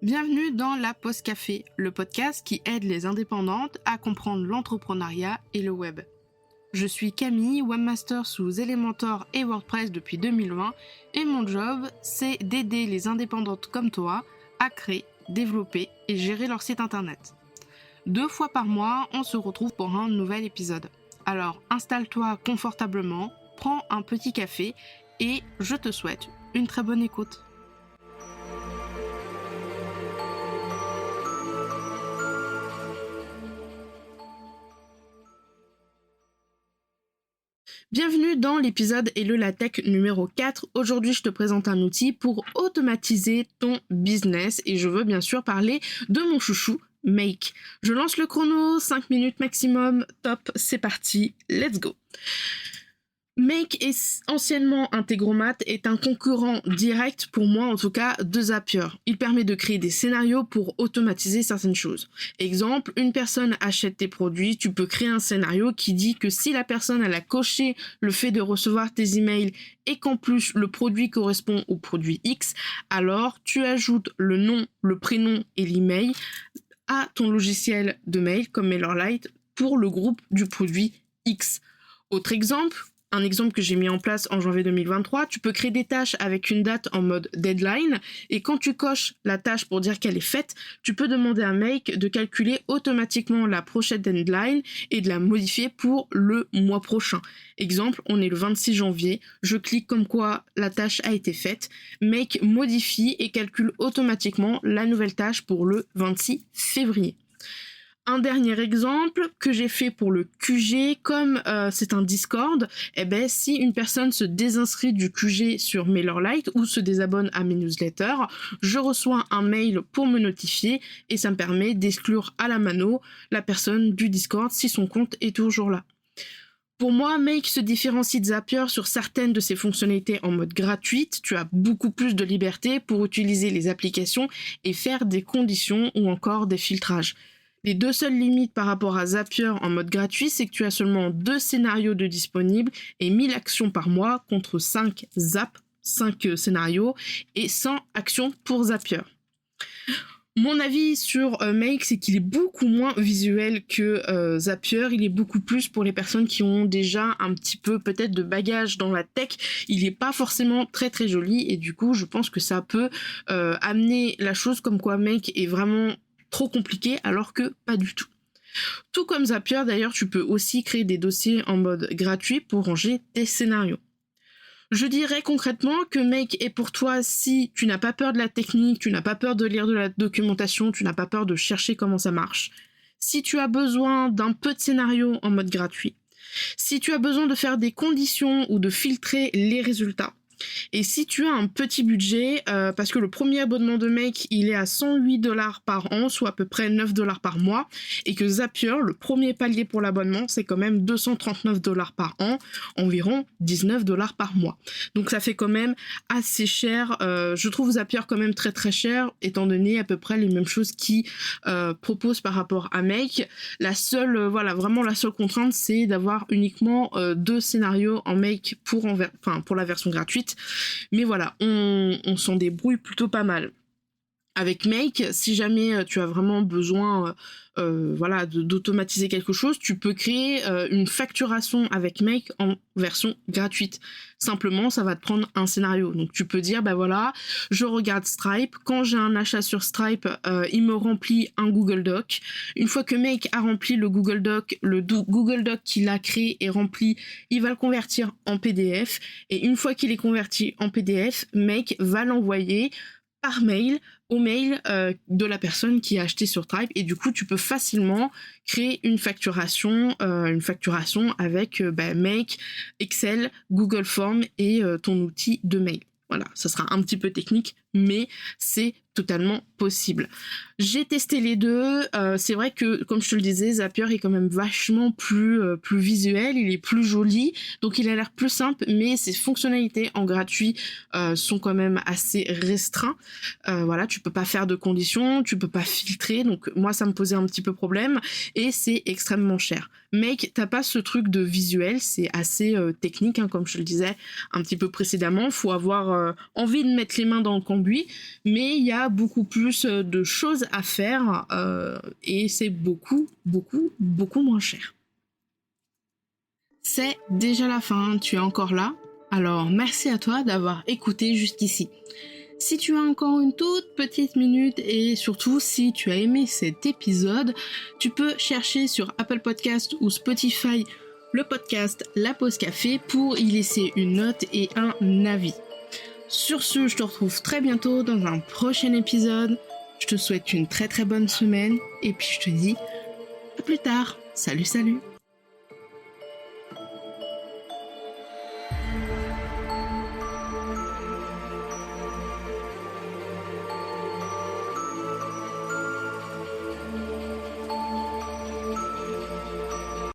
Bienvenue dans la Pause Café, le podcast qui aide les indépendantes à comprendre l'entrepreneuriat et le web. Je suis Camille, webmaster sous Elementor et WordPress depuis 2020 et mon job, c'est d'aider les indépendantes comme toi à créer, développer et gérer leur site internet. 2 fois par mois, on se retrouve pour un nouvel épisode. Alors installe-toi confortablement, prends un petit café et je te souhaite une très bonne écoute. Bienvenue dans l'épisode Hello la Tech numéro 4. Aujourd'hui, je te présente un outil pour automatiser ton business et je veux bien sûr parler de mon chouchou, Make. Je lance le chrono, 5 minutes maximum, top, c'est parti, let's go. Make, anciennement Integromat, est un concurrent direct, pour moi en tout cas, de Zapier. Il permet de créer des scénarios pour automatiser certaines choses. Exemple, une personne achète tes produits, tu peux créer un scénario qui dit que si la personne elle a coché le fait de recevoir tes emails et qu'en plus le produit correspond au produit X, alors tu ajoutes le nom, le prénom et l'email à ton logiciel de mail comme MailerLite pour le groupe du produit X. Autre exemple, un exemple que j'ai mis en place en janvier 2023, tu peux créer des tâches avec une date en mode deadline et quand tu coches la tâche pour dire qu'elle est faite, tu peux demander à Make de calculer automatiquement la prochaine deadline et de la modifier pour le mois prochain. Exemple, on est le 26 janvier, je clique comme quoi la tâche a été faite, Make modifie et calcule automatiquement la nouvelle tâche pour le 26 février. Un dernier exemple que j'ai fait pour le QG, comme c'est un Discord, si une personne se désinscrit du QG sur MailerLite ou se désabonne à mes newsletters, je reçois un mail pour me notifier et ça me permet d'exclure à la mano la personne du Discord si son compte est toujours là. Pour moi, Make se différencie de Zapier sur certaines de ses fonctionnalités en mode gratuite. Tu as beaucoup plus de liberté pour utiliser les applications et faire des conditions ou encore des filtrages. Les 2 seules limites par rapport à Zapier en mode gratuit, c'est que tu as seulement 2 scénarios de disponibles et 1000 actions par mois contre 5 scénarios et 100 actions pour Zapier. Mon avis sur Make, c'est qu'il est beaucoup moins visuel que Zapier. Il est beaucoup plus pour les personnes qui ont déjà un petit peu peut-être de bagage dans la tech. Il n'est pas forcément très très joli et du coup, je pense que ça peut amener la chose comme quoi Make est vraiment trop compliqué alors que pas du tout. Tout comme Zapier d'ailleurs, tu peux aussi créer des dossiers en mode gratuit pour ranger tes scénarios. Je dirais concrètement que Make est pour toi si tu n'as pas peur de la technique, tu n'as pas peur de lire de la documentation, tu n'as pas peur de chercher comment ça marche. Si tu as besoin d'un peu de scénario en mode gratuit. Si tu as besoin de faire des conditions ou de filtrer les résultats. Et si tu as un petit budget, parce que le premier abonnement de Make, il est à $108 par an, soit à peu près $9 par mois, et que Zapier, le premier palier pour l'abonnement, c'est quand même $239 par an, environ $19 par mois. Donc ça fait quand même assez cher. Je trouve Zapier quand même très très cher, étant donné à peu près les mêmes choses qu'ils proposent par rapport à Make. La seule contrainte, c'est d'avoir uniquement 2 scénarios en Make pour la version gratuite. Mais voilà, on s'en débrouille plutôt pas mal. Avec Make, si jamais tu as vraiment besoin d'automatiser quelque chose, tu peux créer une facturation avec Make en version gratuite. Simplement, ça va te prendre un scénario. Donc tu peux dire, je regarde Stripe. Quand j'ai un achat sur Stripe, il me remplit un Google Doc. Une fois que Make a rempli le Google Doc, Google Doc qu'il a créé et rempli, il va le convertir en PDF. Et une fois qu'il est converti en PDF, Make va l'envoyer par mail au mail de la personne qui a acheté sur Stripe et du coup tu peux facilement créer une facturation avec Make, Excel, Google Forms et ton outil de mail. Voilà, ça sera un petit peu technique, mais c'est totalement possible. J'ai testé les deux, c'est vrai que, comme je te le disais, Zapier est quand même vachement plus visuel, il est plus joli, donc il a l'air plus simple, mais ses fonctionnalités en gratuit sont quand même assez restreintes. Tu peux pas faire de conditions, tu peux pas filtrer, donc moi ça me posait un petit peu problème, et c'est extrêmement cher. Make, t'as pas ce truc de visuel, c'est assez technique, comme je te le disais un petit peu précédemment, faut avoir envie de mettre les mains dans le cambouis produit, mais il y a beaucoup plus de choses à faire et c'est beaucoup moins cher. C'est déjà la fin, tu es encore là? Alors merci à toi d'avoir écouté jusqu'ici. Si tu as encore une toute petite minute et surtout si tu as aimé cet épisode, tu peux chercher sur Apple Podcast ou Spotify le podcast La Pause Café pour y laisser une note et un avis. Sur ce, je te retrouve très bientôt dans un prochain épisode. Je te souhaite une très bonne semaine et puis je te dis à plus tard. Salut.